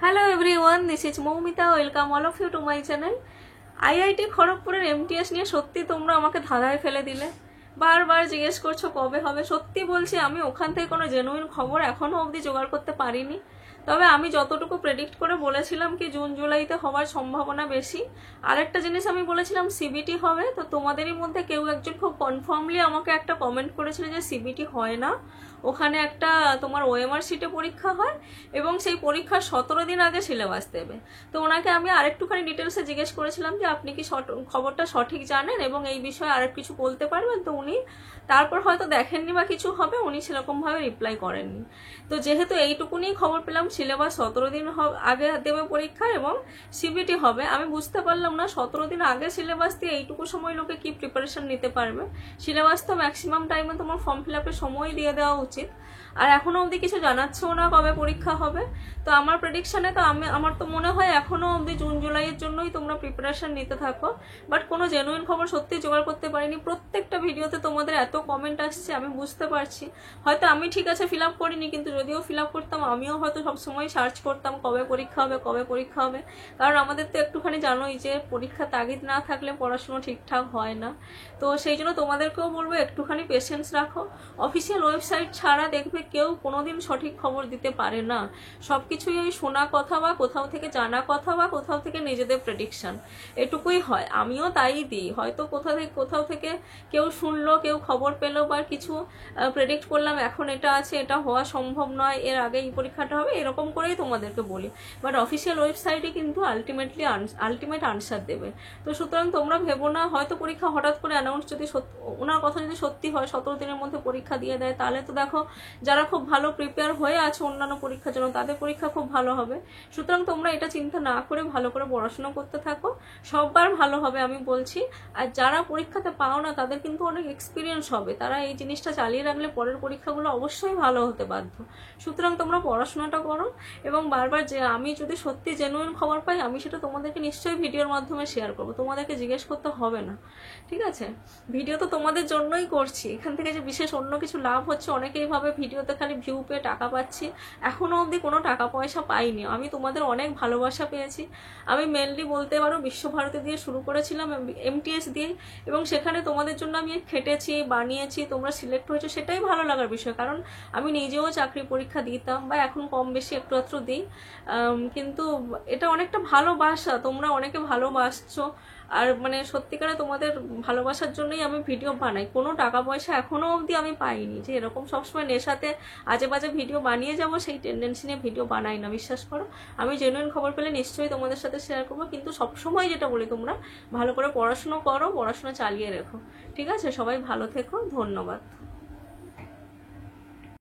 Hello everyone, this is Moumita. Welcome all of you to my channel. IIT খড়গপুরের MTS নিয়ে সত্যি তোমরা আমাকে ধাঁধায় ফেলে দিলে। বারবার জিজ্ঞেস করছো কবে হবে। সত্যি বলছি আমি ওখান থেকে কোনো জেনুইন খবর এখনো অবধি জোগাড় করতে পারিনি। তবে আমি যতটুকু প্রেডিক্ট করে বলেছিলাম কি জুন জুলাইতে হওয়ার সম্ভাবনা বেশি। আরেকটা জিনিস আমি বলেছিলাম সিবিটি হবে। তো তোমাদেরই মধ্যে কেউ একজন খুব কনফার্মলি আমাকে একটা কমেন্ট করেছিল যে সিবিটি হয় না, ওখানে একটা তোমার ওএমআর শিটে পরীক্ষা হয় এবং সেই পরীক্ষার 17 দিন আগে সিলেবাস দেবে। তো ওনাকে আমি আরেকটুখানি ডিটেলসে জিজ্ঞেস করেছিলাম যে আপনি কি খবরটা সঠিক জানেন এবং এই বিষয়ে আরেক কিছু বলতে পারবেন। তো উনি তারপর হয়তো দেখেননি বা কিছু হবে, উনি সেরকমভাবে রিপ্লাই করেননি। তো যেহেতু এইটুকুনি খবর পেলাম সিলেবাস 17 দিন আগে দেবে পরীক্ষা এবং সিবিটি হবে, আমি বুঝতে পারলাম না 17 দিন আগে সিলেবাস দিয়ে এইটুকু সময় লোকে কি প্রিপারেশন নিতে পারবে। সিলেবাস তো ম্যাক্সিমাম টাইমে তোমার ফর্ম ফিল আপের সময় দিয়ে দেওয়া উচিত, আর এখনো অবধি কিছু জানাচ্ছেও না কবে পরীক্ষা হবে। তো আমার প্রেডিকশনে তো আমার তো মনে হয় এখনো অবধি জুন জুলাইয়ের জন্যই তোমরা প্রিপারেশন নিতে থাকো। বাট কোনো জেনুইন খবর সত্যি জোগাড় করতে পারিনি। প্রত্যেকটা ভিডিওতে তোমাদের এত কমেন্ট আসছে, আমি বুঝতে পারছি হয়তো আমি ঠিক আছে ফিল আপ করিনি, কিন্তু যদিও ফিল আপ করতাম আমিও হয়তো সবসময় সার্চ করতাম কবে পরীক্ষা হবে কবে পরীক্ষা হবে। কারণ আমাদের তো একটুখানি জানোই যে পরীক্ষা তাগিদ না থাকলে পড়াশুনো ঠিকঠাক হয় না। তো সেই জন্য তোমাদেরকেও বলবো একটুখানি পেশেন্স রাখো। অফিসিয়াল ওয়েবসাইট ছাড়া দেখবে কেউ কোনোদিন সঠিক খবর দিতে পারে না। সব কিছুই ওই শোনা কথা বা কোথাও থেকে জানা কথা বা কোথাও থেকে নিজেদের প্রেডিকশন, এটুকুই হয়। আমিও তাই দিই, হয়তো কোথাও থেকে কেউ শুনলো, কেউ খবর পেলো বা কিছু প্রেডিক্ট করলাম এখন এটা আছে, এটা হওয়া সম্ভব নয়, এর আগে এই পরীক্ষাটা হবে, এরকম করেই তোমাদেরকে বলি। বাট অফিসিয়াল ওয়েবসাইটে কিন্তু আলটিমেট আনসার দেবে। তো সুতরাং তোমরা ভেবো না হয়তো পরীক্ষা হঠাৎ করে অ্যানাউন্স যদি ওনার কথা যদি সত্যি হয় 17 দিনের মধ্যে পরীক্ষা দিয়ে দেয়, তাহলে তো দেখো যারা খুব ভালো প্রিপেয়ার হয়ে আছে অন্যান্য পরীক্ষার জন্য তাদের পরীক্ষা খুব ভালো হবে। সুতরাং তোমরা এটা চিন্তা না করে ভালো করে পড়াশোনা করতে থাকো, সববার ভালো হবে আমি বলছি। আর যারা পরীক্ষাতে পাও না তাদের কিন্তু অনেক এক্সপিরিয়েন্স হবে, তারা এই জিনিসটা চালিয়ে রাখলে পরের পরীক্ষাগুলো অবশ্যই ভালো হতে বাধ্য। সুতরাং তোমরা পড়াশোনাটা করো এবং বারবার যে আমি যদি সত্যি জেনুইন খবর পাই আমি সেটা তোমাদেরকে নিশ্চয়ই ভিডিওর মাধ্যমে শেয়ার করবো, তোমাদেরকে জিজ্ঞেস করতে হবে না, ঠিক আছে? ভিডিও তো তোমাদের জন্যই করছি, এখান থেকে যে বিশেষ অন্য কিছু লাভ হচ্ছে অনেকেই ভাবে ভিডিওতে খালি ভিউ পেয়ে টাকা পাচ্ছি। এখনো অবধি কোনো টাকা পয়সা পাইনি, আমি তোমাদের অনেক ভালোবাসা পেয়েছি। আমি মেনলি বলতে পারো বিশ্বভারতী দিয়ে শুরু করেছিলাম, MTS দিয়ে, এবং সেখানে তোমাদের জন্য আমি খেটেছি, বানিয়েছি, তোমরা সিলেক্ট হয়েছো, সেটাই ভালো লাগার বিষয়। কারণ আমি নিজেও চাকরি পরীক্ষা দিতাম বা এখন কম বেশি একটু একটু দিই, কিন্তু এটা অনেকটা ভালোবাসা, তোমরা অনেকে ভালোবাসছো। আর মানে সত্যিকারে তোমাদের ভালোবাসার জন্যই আমি ভিডিও বানাই, কোনো টাকা পয়সা এখনো অবধি আমি পাইনি যে এরকম সবসময় নেশাতে আজে বাজে ভিডিও বানিয়ে যাবো, সেই টেন্ডেন্সি নিয়ে ভিডিও বানাই না, বিশ্বাস করো। আমি জেনুইন খবর পেলে নিশ্চয়ই তোমাদের সাথে শেয়ার করবো, কিন্তু সবসময় যেটা বলি তোমরা ভালো করে পড়াশুনো করো, পড়াশোনা চালিয়ে রেখো, ঠিক আছে? সবাই ভালো থেকো, ধন্যবাদ।